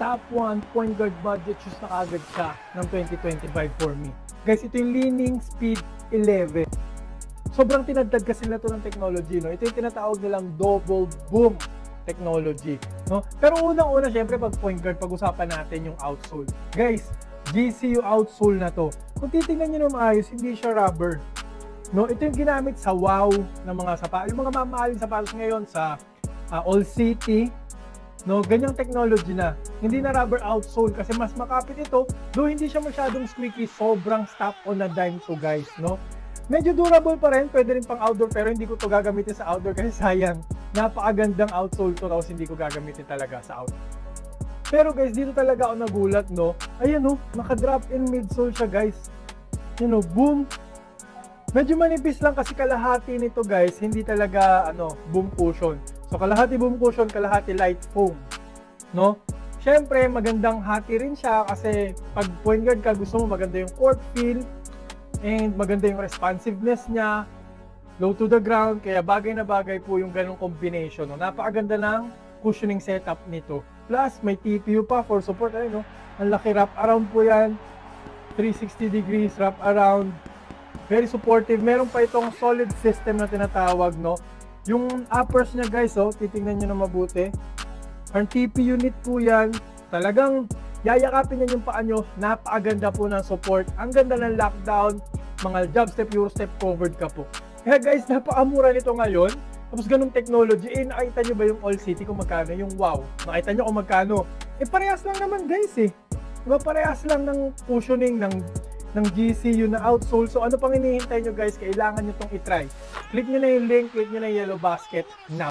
top 1 point guard budget shoes na kagad siya ng 2025 for me. Guys, ito yung Li-Ning Speed 11. Sobrang tinadtad kasi nila to ng technology, no? Ito yung tinatawag nilang double boom technology, no? Pero unang-una, syempre, pag point guard, pag-usapan natin yung outsole. Guys, GCU outsole na to. Kung titingnan nyo na maayos, hindi siya rubber, no? Ito yung ginamit sa WOW ng mga sapatos. Yung mga mamahaling sapatos ngayon sa All City, no, ganyang technology na. Hindi na rubber outsole kasi mas makapit ito, though hindi siya masyadong squeaky, sobrang stop on a dime to, guys, no. Medyo durable pa rin, pwede rin pang outdoor, pero hindi ko to gagamitin sa outdoor kasi sayang, napakagandang outsole to, tapos hindi ko gagamitin talaga sa outdoor. Pero guys, dito talaga ako nagulat, no. Ayan, no, naka-drop in midsole siya, guys. You know, boom. Medyo manipis lang kasi kalahati nito, guys, hindi talaga boom cushion. So kalahati boom cushion, kalahati light foam, no? Syempre, magandang hati rin siya kasi pag point guard ka, gusto mo maganda yung court feel and maganda yung responsiveness niya, low to the ground, kaya bagay na bagay po yung ganong combination, no? Napakaganda ng cushioning setup nito. Plus, may TPU pa for support, ayun, no? Ang laki, wrap around po yan, 360 degrees wrap around, very supportive. Meron pa itong solid system na tinatawag, no? Yung uppers niya, guys, titingnan nyo na mabuti. Ang TP unit po yan, talagang yayakapin niya yung paa nyo. Napakaganda po ng support. Ang ganda ng lockdown, mga jab step, euro step, covered ka po. Kaya guys, napakamura nito ngayon. Tapos ganung technology, nakita nyo ba yung All City kung magkano? Yung WOW, nakita nyo kung magkano? Parehas lang naman, guys, Diba, parehas lang ng cushioning ng GCU na outsole. So ano pang hinihintay nyo, guys? Kailangan nyo itong itry. Click nyo na yung link, click nyo na yung yellow basket now.